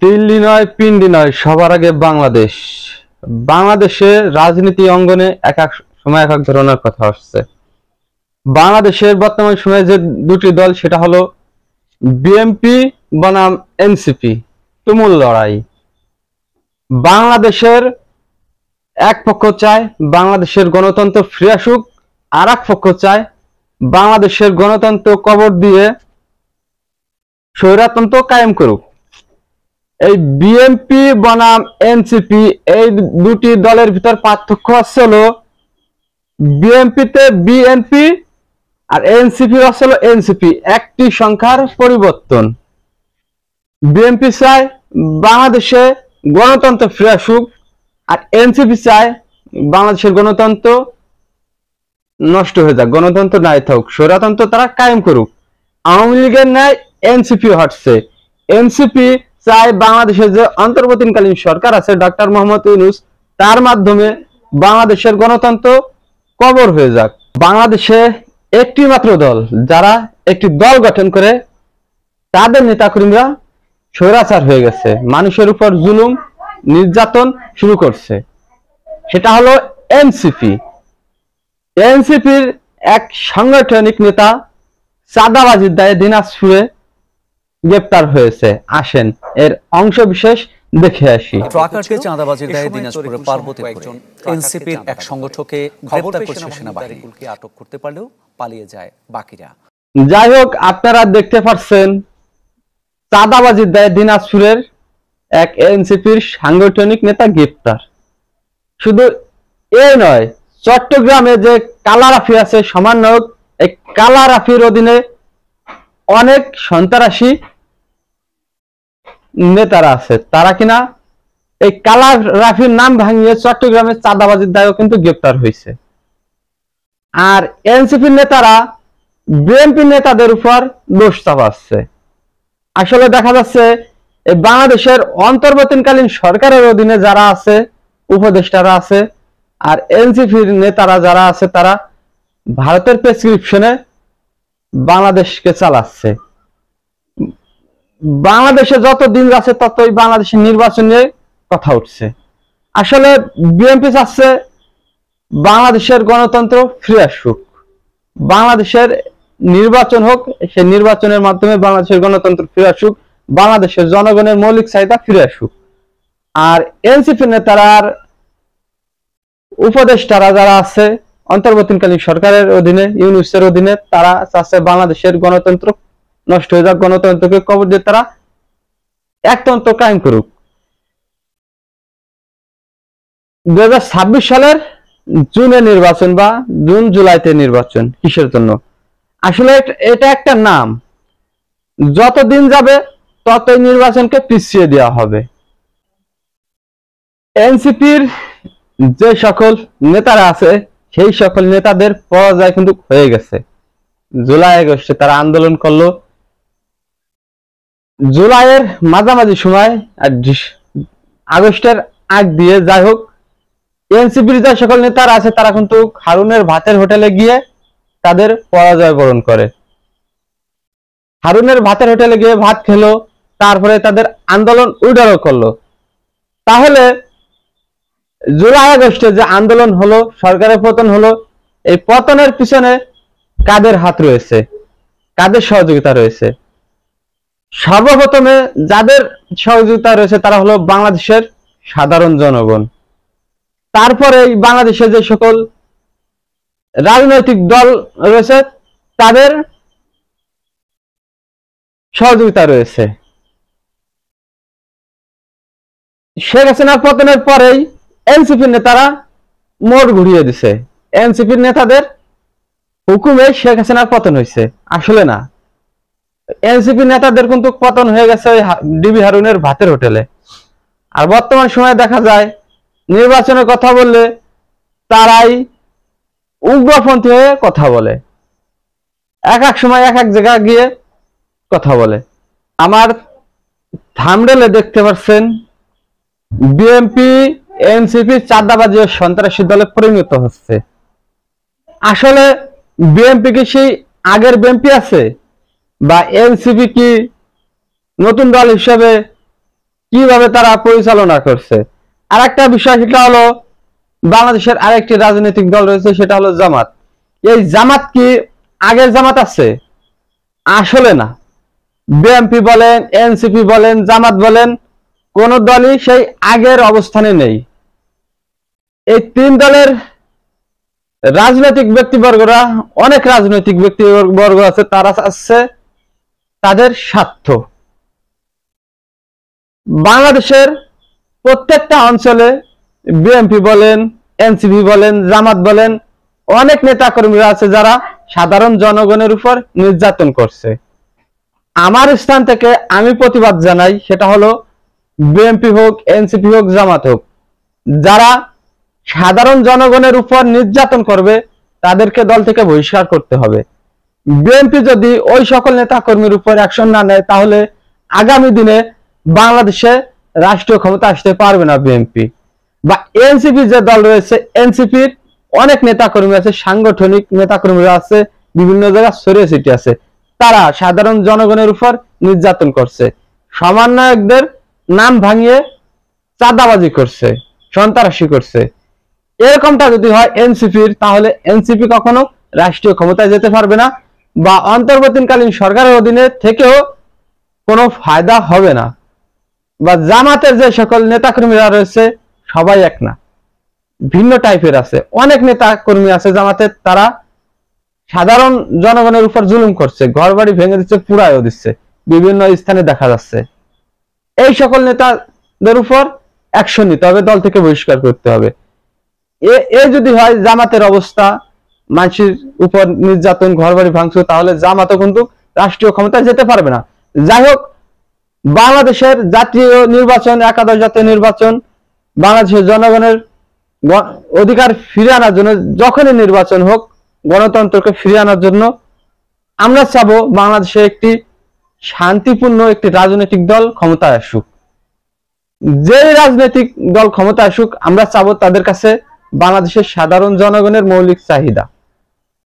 দিল্লি নয়, পিন্ডি নয়, সবার আগে বাংলাদেশ। বাংলাদেশের রাজনীতি অঙ্গনে এক এক সময় এক এক ধরনের কথা আসছে। বাংলাদেশের বর্তমান সময়ে যে দুটি দল, সেটা হলো বিএনপি বনাম এনসিপি, তুমুল লড়াই। বাংলাদেশের এক পক্ষ চায় বাংলাদেশের গণতন্ত্র ফিরে আসুক, আর এক পক্ষ চায় বাংলাদেশের গণতন্ত্র কবর দিয়ে স্বৈরতন্ত্র কায়েম করুক। এই বিএনপি বনাম এনসিপি, এই দুটি দলের ভিতর পার্থক্য আছে হলো বিএনপিতে বিএনপি আর এনসিপি হলো এনসিপি, একটি সংখ্যার পরিবর্তন। বিএনপি চায় বাংলাদেশে গণতন্ত্র ফিরে আসুক, আর এনসিপি চায় বাংলাদেশের গণতন্ত্র নষ্ট হয়ে যাক, গণতন্ত্র নাই থাকুক, স্বৈরতন্ত্র তারা কায়েম করুক। আওয়ামী লীগের ন্যায় এনসিপি হটছে। এনসিপি চায় বাংলাদেশের যে অন্তর্বর্তীকালীন সরকার আছে ডক্টর মোহাম্মদ ইউনূস, তার মাধ্যমে বাংলাদেশের গণতন্ত্র কবর হয়ে যাক। বাংলাদেশে একটি মাত্র দল যারা একটি দল গঠন করে তাদের নেতাকর্মীরা স্বৈরাচার হয়ে গেছে, মানুষের উপর জুলুম নির্যাতন শুরু করছে, সেটা হলো এনসিপি। এনসিপির এক সাংগঠনিক নেতা চাঁদাবাজির দায়ে দিনাজপুরে গ্রেপ্তার হয়েছে। আসেন এর অংশ বিশেষ দেখে আসি। ট্রাকারকে চাঁদাবাজির দায়ে দিনাজপুরে পার্বতীপুরে এনসিপির এক সংগঠককে গ্রেপ্তার করেছে সেনাবাহিনী। আটক করতে পারলেও পালিয়ে যায় বাকিরা। যাই হোক, আপনারা দেখতে পাচ্ছেন চাঁদাবাজির দায়ে দিনাজপুরের এক এনসিপির সাংগঠনিক নেতা গ্রেপ্তার। শুধু এই নয়, চট্টগ্রামে যে কালারাফি আছে সমন্বয়ক, এই কালারাফির অধীনে অনেক সন্ত্রাসী নেতারা আছে, তারা কিনা এই কালারাফির নাম ভাঙিয়ে চট্টগ্রামে চাঁদাবাজির দায়েও কিন্তু গ্রেপ্তার হয়েছে। আর এনসিপির নেতারা বিএনপি নেতাদের উপর দোষ চাপাচ্ছে। আসলে দেখা যাচ্ছে এই বাংলাদেশের অন্তর্বর্তীকালীন সরকারের অধীনে যারা আছে, উপদেষ্টারা আছে, আর এনসিপির নেতারা যারা আছে, তারা ভারতের প্রেসক্রিপশনে বাংলাদেশকে চালাচ্ছে। বাংলাদেশে যত দিন যাচ্ছে ততই বাংলাদেশের নির্বাচন নিয়ে কথা উঠছে। আসলে বিএনপি চাচ্ছে বাংলাদেশের গণতন্ত্র ফিরে আসুক, বাংলাদেশের নির্বাচন হোক, সেই নির্বাচনের মাধ্যমে বাংলাদেশের গণতন্ত্র ফিরে আসুক, বাংলাদেশের জনগণের মৌলিক চাহিদা ফিরে আসুক। আর এনসিপি নেতারা আর উপদেষ্টারা যারা আছে অন্তর্বর্তীকালীন সরকারের অধীনে, ইউনূসের অধীনে, তারা চাচ্ছে বাংলাদেশের গণতন্ত্র নষ্ট হয়ে যাক, গণতন্ত্রকে কবর দিয়ে তারা একতন্ত্র কায়েম করুক। 2026 সালের জুনে নির্বাচন বা জুন জুলাইতে নির্বাচন, কিসের জন্য? আসলে এটা একটা নাম, যতদিন যাবে ততই নির্বাচনকে পিছিয়ে দেওয়া হবে। এনসিপির যে সকল নেতারা আছে সেই সকল নেতাদের পরাজয় কিন্তু হয়ে গেছে। জুলাই আগস্টে তারা আন্দোলন করলো, জুলাইয়ের মাঝামাঝি সময় আর আগস্টের আগ দিয়ে, যাই হোক, এনসিপির যে সকল নেতারা আছে তারা কিন্তু হারুনের ভাতের হোটেলে গিয়ে তাদের পরাজয় বরণ করে। হারুনের ভাতের হোটেলে গিয়ে ভাত খেলো, তারপরে তাদের আন্দোলন উইড্র করলো। তাহলে জুলাই আগস্টে যে আন্দোলন হলো, সরকারের পতন হলো, এই পতনের পিছনে কাদের হাত রয়েছে, কাদের সহযোগিতা রয়েছে? সর্বপ্রথমে যাদের সহযোগিতা রয়েছে তারা হলো বাংলাদেশের সাধারণ জনগণ। তারপরে বাংলাদেশে যে সকল রাজনৈতিক দল রয়েছে তাদের সহযোগিতা রয়েছে। শেখ হাসিনার পতনের পরেই এনসিপির নেতারা মোড় ঘুরিয়ে দিছে। এনসিপির নেতাদের হুকুমে শেখ হাসিনার পতন হয়েছে, আসলে না। এনসিপি নেতাদের কিন্তু পতন হয়ে গেছে ওই ডিবি হারুনের ভাতের হোটেলে। আর বর্তমান সময়ে দেখা যায় নির্বাচনের কথা বললে তারাই উগ্রপন্থী হয়ে কথা বলে, এক এক সময় এক এক জায়গায় গিয়ে কথা বলে। আমার থাম্বনেলে দেখতে পাচ্ছেন বিএনপি এনসিপি চাঁদাবাজি ও সন্ত্রাসী দলে পরিণত হচ্ছে। আসলে বিএনপি কি সেই আগের বিএনপি আছে, বা এনসিপি কি নতুন দল হিসেবে কিভাবে তারা পরিচালনা করছে? আর একটা বিষয়, সেটা হলো বাংলাদেশের আরেকটি রাজনৈতিক দল রয়েছে, সেটা হলো জামাত। এই জামাত কি আগের জামাত আছে? আসলে না। বিএনপি বলেন, এনসিপি বলেন, জামাত বলেন, কোন দলই সেই আগের অবস্থানে নেই। এই তিন দলের রাজনৈতিক ব্যক্তিবর্গরা, অনেক রাজনৈতিক ব্যক্তিবর্গ আছে, তারা আছে তাদের স্বার্থ। বাংলাদেশের প্রত্যেকটা অঞ্চলে বিএনপি বলেন, এনসিপি বলেন, জামাত বলেন, অনেক নেতা কর্মীরা আছে যারা সাধারণ জনগণের উপর নির্যাতন করছে। আমার স্থান থেকে আমি প্রতিবাদ জানাই, সেটা হলো বিএনপি হোক, এনসিপি হোক, জামাত হোক, যারা সাধারণ জনগণের উপর নির্যাতন করবে তাদেরকে দল থেকে বহিষ্কার করতে হবে। বিএনপি যদি ওই সকল নেতা কর্মীর উপর অ্যাকশন না নেয়, তাহলে আগামী দিনে বাংলাদেশে রাষ্ট্রীয় ক্ষমতা আসতে পারবে না বিএনপি। বা এনসিপি যে দল রয়েছে, এনসিপির অনেক নেতা কর্মী আছে, সাংগঠনিক নেতা কর্মীরা আছে, বিভিন্ন জায়গায় ছড়িয়ে ছিটিয়ে আছে, তারা সাধারণ জনগণের উপর নির্যাতন করছে, সমন্বয়কদের নাম ভাঙিয়ে চাঁদাবাজি করছে, সন্ত্রাসী করছে। এরকমটা যদি হয় এনসিপির, তাহলে এনসিপি কখনো রাষ্ট্রীয় ক্ষমতায় যেতে পারবে না, বা অন্তর্বর্তীকালীন সরকারের অধীনে থেকেও কোনো ফায়দা হবে না। বা জামাতের যে সকল নেতা কর্মীরা রয়েছে, সবাই এক না, ভিন্ন টাইপের আছে। অনেক নেতা কর্মী আছে জামাতের, তারা সাধারণ জনগণের উপর জুলুম করছে, ঘর বাড়ি ভেঙে দিচ্ছে, পুড়াইও দিচ্ছে, বিভিন্ন স্থানে দেখা যাচ্ছে। এই সকল নেতাদের উপর অ্যাকশন নিতে হবে, দল থেকে বহিষ্কার করতে হবে। এ যদি হয় জামাতের অবস্থা, মানুষের উপর নির্যাতন, ঘর বাড়ি ভাঙছে, তাহলে জামাতও কিন্তু রাষ্ট্রীয় ক্ষমতায় যেতে পারবে না। যাই হোক, বাংলাদেশের জাতীয় নির্বাচন, একাদশ জাতীয় নির্বাচন, বাংলাদেশের জনগণের অধিকার ফিরিয়ে আনার জন্য, যখনই নির্বাচন হোক, গণতন্ত্রকে ফিরিয়ে আনার জন্য আমরা চাবো বাংলাদেশে একটি শান্তিপূর্ণ একটি রাজনৈতিক দল ক্ষমতায় আসুক। যে রাজনৈতিক দল ক্ষমতা আসুক, আমরা চাবো তাদের কাছে বাংলাদেশের সাধারণ জনগণের মৌলিক চাহিদা